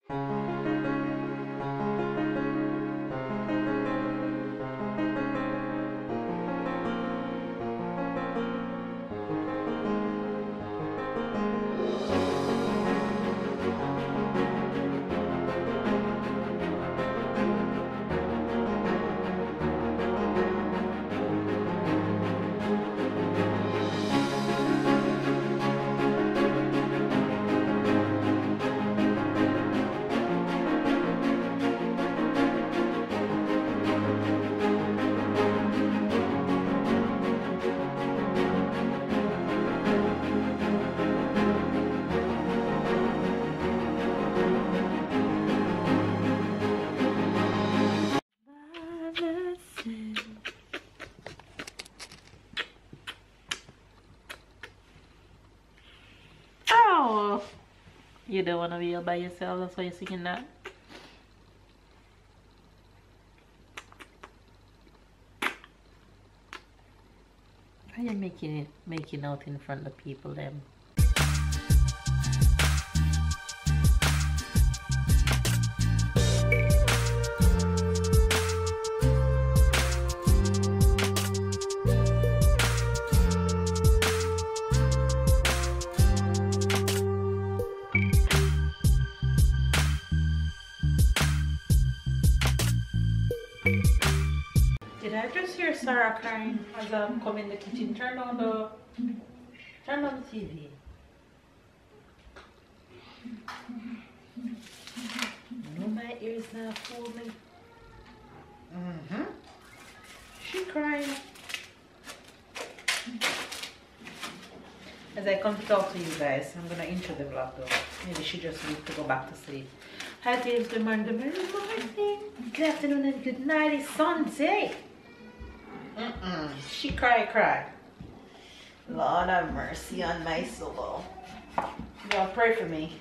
Oh, you don't want to be all by yourself, that's why you're singing that. Why are you making out in front of people then? Did I just hear Sarah crying as I'm coming in the kitchen? Turn on the TV. No, my ears now fool me. She crying. As I come to talk to you guys, I'm gonna intro the vlog though. Maybe she just needs to go back to sleep. Hi, James. Good morning. Good morning. Good afternoon and good night. It's Sunday. She cry. Lord have mercy on my soul. Y'all pray for me.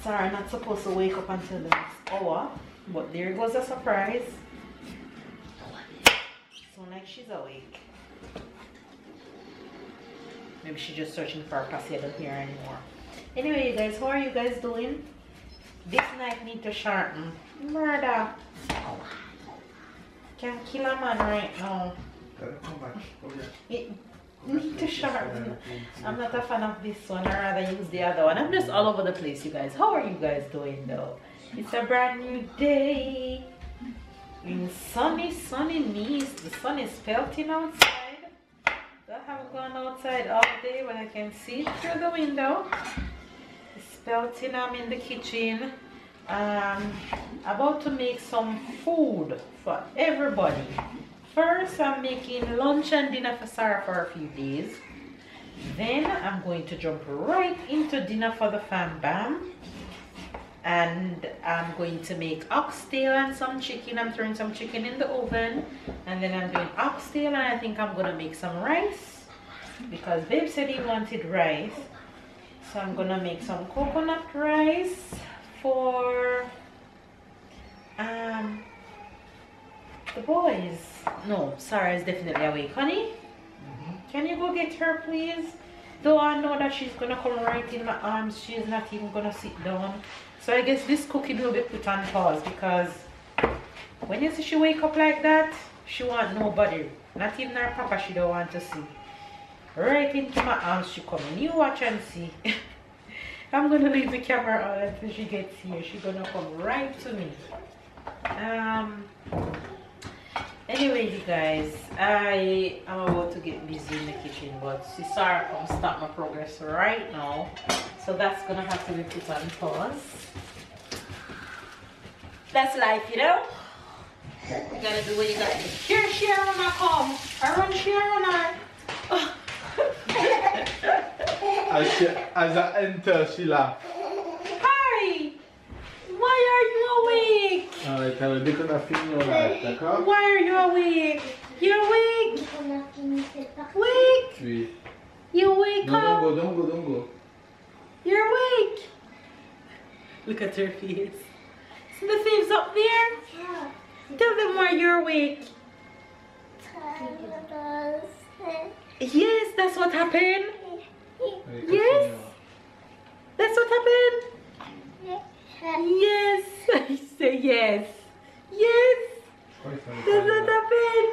Sorry, I'm not supposed to wake up until the next hour, but there goes a surprise. So like she's awake. Maybe she's just searching for a pussy. I don't hear her anymore. Anyway, you guys, how are you guys doing? This night need to sharpen. Murder. Can't kill a man right now. It need to sharpen. I'm not a fan of this one. I'd rather use the other one. I'm just all over the place, you guys. How are you guys doing though? It's a brand new day. In sunny Nice. The sun is pelting outside. I haven't gone outside all day, but I can see through the window. It's pelting. I'm in the kitchen. About to make some food for everybody. First, I'm making lunch and dinner for Sarah for a few days. Then I'm going to jump right into dinner for the fam bam. And I'm going to make oxtail and some chicken. I'm throwing some chicken in the oven. And then I'm doing oxtail, and I think I'm gonna make some rice because Babe said he wanted rice. So I'm gonna make some coconut rice for the boys. No, Sarah is definitely awake. Honey, can you go get her please? Though I know that she's gonna come right in my arms, she's not even gonna sit down. So I guess this cooking will be put on pause because when you see she wake up like that, she want nobody. Not even her papa she don't want to see. Right into my arms she coming. You watch and see. I'm gonna leave the camera on until she gets here. She's gonna come right to me. Anyway, you guys, I am about to get busy in the kitchen, but see Sarah come stop my progress right now, so that's gonna have to be put on pause. That's life, you know. You gotta do what you gotta do. Here, Sharon, come. I run Sharon, oh. As I enter, she laughed. Hi! Why are you awake? Alright, I'm gonna film your life, d'accord? Why are you awake? You're awake? Wake? Oui. You wake up? No, don't go. You're awake? Look at her face. See the thieves up there? Yeah. Tell them why you're awake. Yes, that's what happened. Yes? That's what happened? Yes. I say yes. Yes. Does that happen?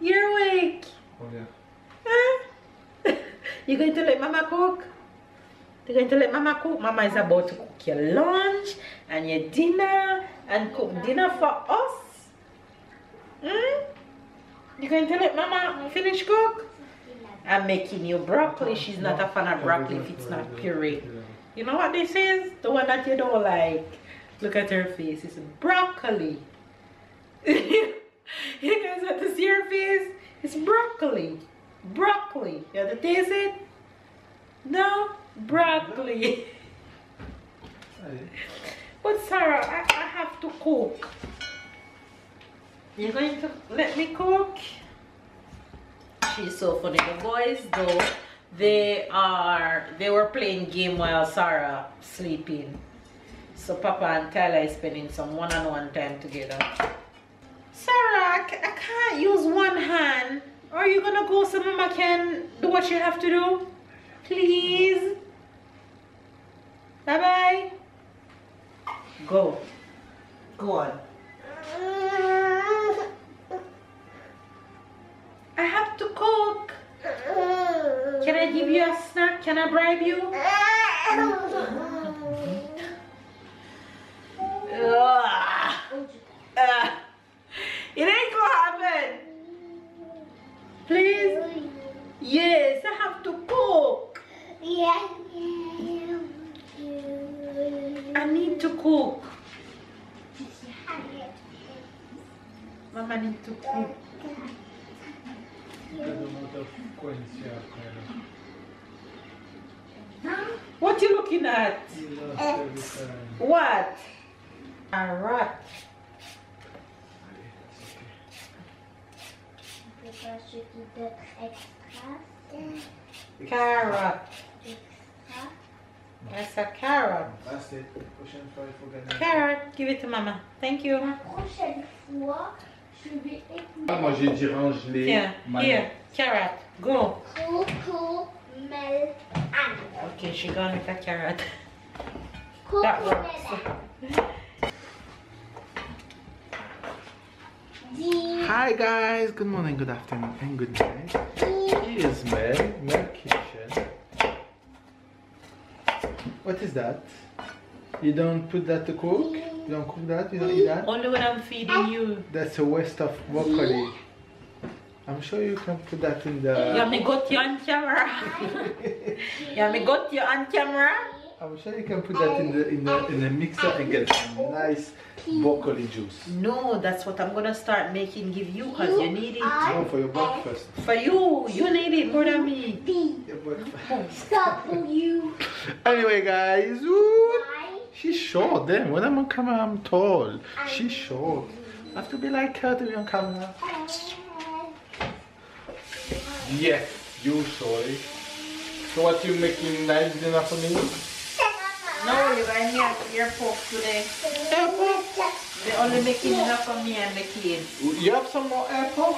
You're awake. Oh, yeah. Huh? You're going to let Mama cook? You're going to let Mama cook? Mama is about to cook your lunch and your dinner and cook dinner for us. You're going to let Mama finish cook? I'm making you broccoli. She's not a fan of broccoli if it's not puree. You know what this is? The one that you don't like. Look at her face. It's broccoli. You guys want to see her face? It's broccoli. Broccoli. You want to taste it? No? Broccoli. But Sarah, I have to cook. You're going to let me cook? She's so funny. The boys though, they were playing game while Sarah sleeping. So Papa and Tyler is spending some one-on-one time together. Sarah, I can't use one hand. Are you gonna go so Mama can do what you have to do? Please. Bye-bye. Go. Go on. I have to cook. Can I give you a snack? Can I bribe you? It ain't gonna happen. Please? Yes, I have to cook. I need to cook. Mama need to cook. What you looking at? What? Carrot. Carrot. That's a carrot. That's it. Carrot. Give it to Mama. Thank you. Moi j'ai dit range les. Here. Carrot. Go. Mel. Okay, she gone with a carrot. That That works. Hi guys, good morning, good afternoon, and good night. Here's Mel kitchen. What is that? You don't put that to cook? You don't cook that? You don't eat that? Only when I'm feeding you. That's a waste of broccoli. I'm sure you can put that in the... Yeah, me got you on camera. Yeah, me got you on camera. I'm sure you can put that in the mixer and get some nice broccoli juice. No, that's what I'm gonna start making. Give you, cause you need it. No, for your breakfast. For you need it more than me. Your breakfast. Stop you. Anyway, guys, woo, she's short. Then when I'm on camera, I'm tall. She's short. I have to be like her to be on camera. Yes, usually. So what you making nice dinner for me? No, you're going here your pork today. They're only making dinner for me and the kids. You have some more apple?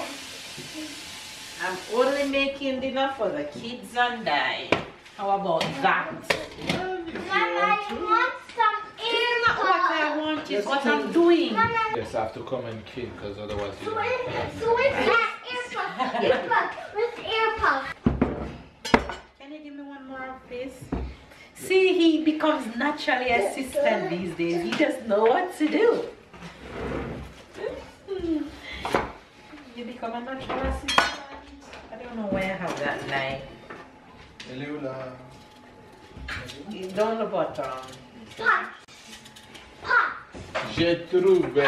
I'm only making dinner for the kids and I. How about that? Mama, I want some Not what I want, it's what I'm doing. Yes, I have to come and clean because otherwise you So don't. it's that earpuff. Where's earpuff? Can you give me one more of this? See, he becomes naturally assistant these days. He doesn't know what to do. You become a natural assistant. I don't know where I have that knife. It's down the bottom. Pop. Pop. J'ai trouvé.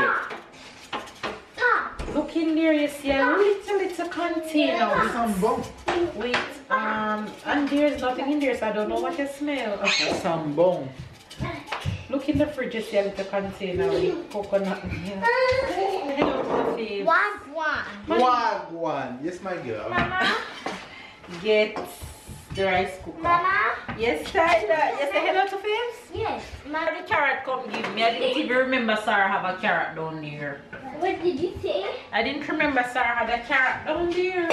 Pop. Look in there, you see a little container. Some bon. Wait, and there's nothing in there, so I don't know what you smell. Some bon. Look in the fridge, you see a little container with coconut in here. Hello, Fave. Wagwan. Wagwan. Yes, my girl. Mama. Get the rice cooker. Mama. Yes, Tyler. You say hello to Faves? Yes. Where the carrot come give me? I didn't even remember Sarah have a carrot down there. What did you say? I didn't remember Sarah had a carrot down there.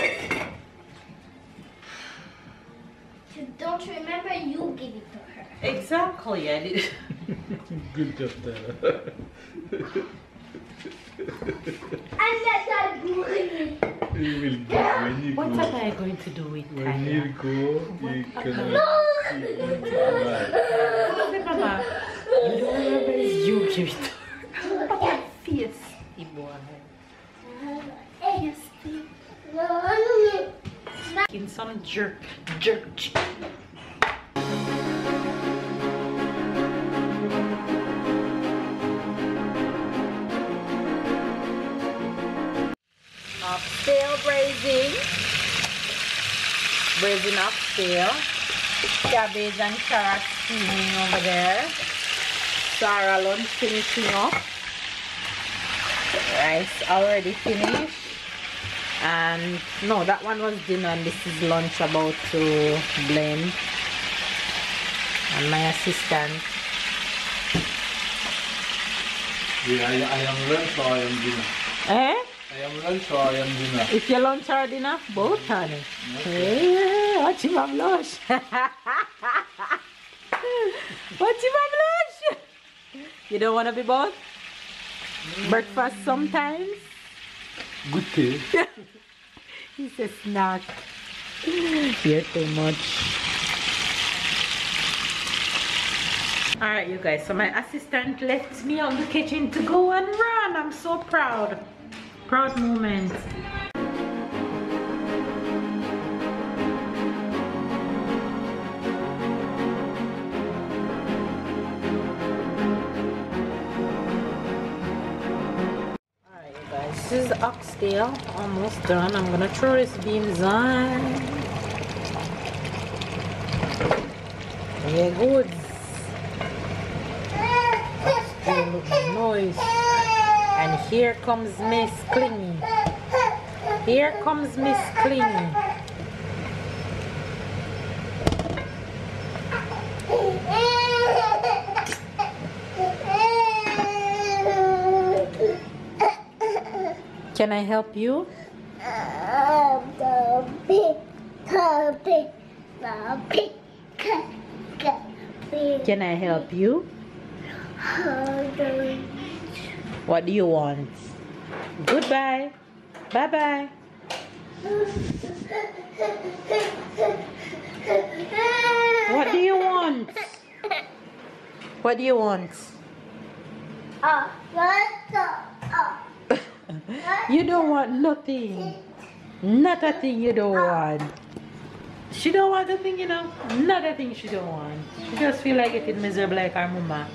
Don't you remember? You give it to her. Exactly, I did. Good job, Tara. I'm not going. You will go when you What go. am I going to do with When Tanya? you go, you cannot eat right. Mama, you don't remember it's you give it. Fierce, boy. Yes, in some jerk chicken. Upscale braising upscale. Cabbage and carrot steaming over there. Sarah lunch finishing up. Rice already finished. And no, that one was dinner and this is lunch about to blend. And my assistant. Yeah, I am lunch or I am dinner. Eh? I am lunch or I am dinner. If your lunch or dinner, both honey. Hey, watch him have lunch. Watch him have lunch. You don't want to be both? Breakfast sometimes? Good day. It's a snack. You're too much. Alright you guys, so my assistant left me out the kitchen to go and run. I'm so proud. Proud moment. This is oxtail, almost done. I'm gonna throw his beans on. Yeah, good. Oxtail look nice. And here comes Miss Clingy. Here comes Miss Clingy. Can I help you? Can I help you? What do you want? Goodbye. Bye-bye. What do you want? What do you want? You don't want nothing. Not a thing you don't want. She don't want a thing, you know. Not a thing she don't want. She just feel like getting miserable like her mama.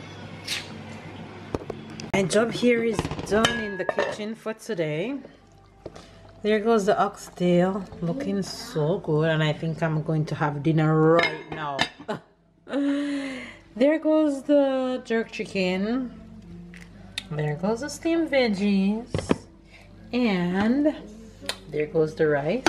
My job here is done in the kitchen for today. There goes the oxtail, looking so good, and I think I'm going to have dinner right now. There goes the jerk chicken. There goes the steamed veggies. And there goes the rice.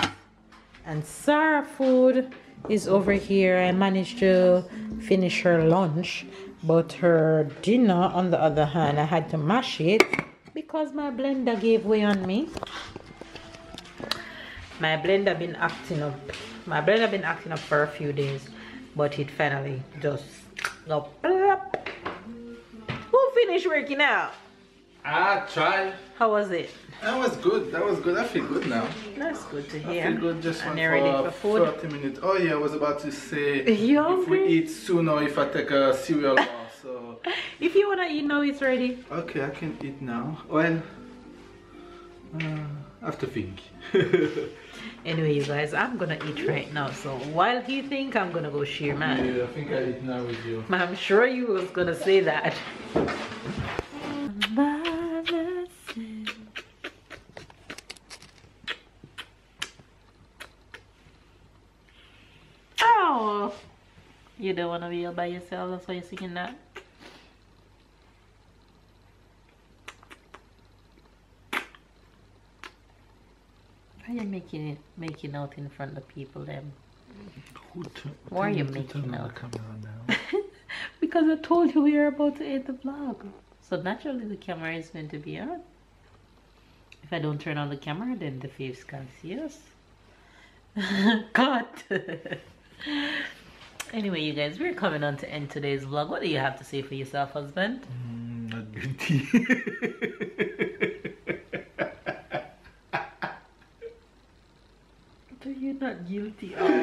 And Sarah food is over here. I managed to finish her lunch, but her dinner on the other hand, I had to mash it because my blender gave way on me. My blender been acting up. My blender been acting up for a few days, but it finally just go plop. Who finished working out? I tried. How was it? That was good. That was good. I feel good now. That's good to hear. I feel good. Just And went you're ready for food? 30 minutes. Oh yeah, I was about to say You if hungry? we eat soon or if I take a cereal bar. So If you wanna eat now, it's ready. okay, I can eat now. Well, I have to think. Anyway, you guys, I'm gonna eat right now. So while you think, I'm gonna go share mine. Yeah, I think I eat now with you. I'm sure you was gonna say that. Oh, you don't wanna be all by yourself. That's why you're singing that. Why are you making out in front of people then? Why are you making out? Camera now? Because I told you we were about to end the vlog. So naturally the camera is going to be on. If I don't turn on the camera, then the face can't see us. Cut! Anyway, you guys, we're coming on to end today's vlog. What do you have to say for yourself, husband? Not guilty. What are you not guilty of? What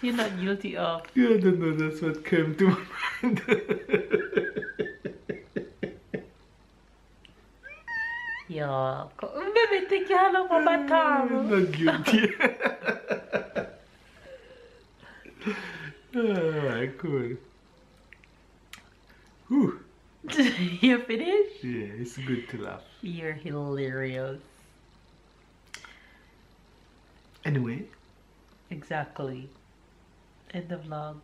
are you not guilty of? Yeah, I don't know, that's what came to my mind. Yeah, baby, take your hand off of my tongue. Not guilty. Alright, cool. Whew. You finished? Yeah, it's good to laugh. You're hilarious. Anyway. Exactly. End the vlog.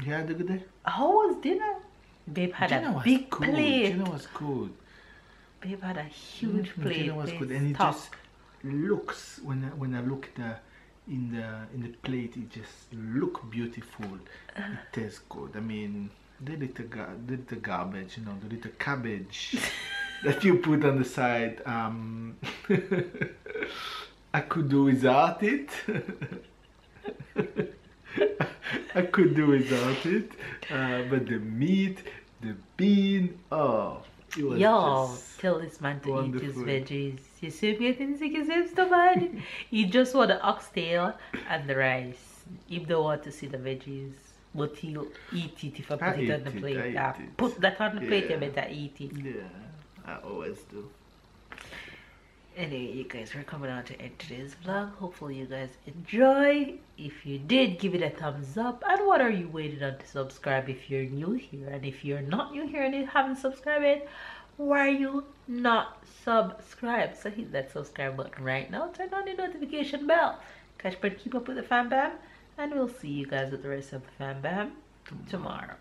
You had a good day? How was dinner? Babe had a big plate. Dinner was good. Babe had a huge plate. Dinner was good, and it just looks when I look at in the plate, it just look beautiful. It tastes good. I mean, the little garbage, you know, the little cabbage that you put on the side. I could do without it. I could do without it, but the meat, the bean, oh, it was just tell this man to wonderful. eat his veggies. You see him getting sick, his stomach. He just want the oxtail and the rice. He don't want to see the veggies, but he'll eat it if I put it on the plate. Put that on the plate, you better eat it. Yeah, I always do. Anyway, you guys, we're coming on to end today's vlog. Hopefully you guys enjoy. If you did, give it a thumbs up. And what are you waiting on to subscribe if you're new here? And if you're not new here and you haven't subscribed yet, why are you not subscribed? So hit that subscribe button right now. Turn on the notification bell. Catch but keep up with the fam bam. And we'll see you guys with the rest of the fam bam tomorrow.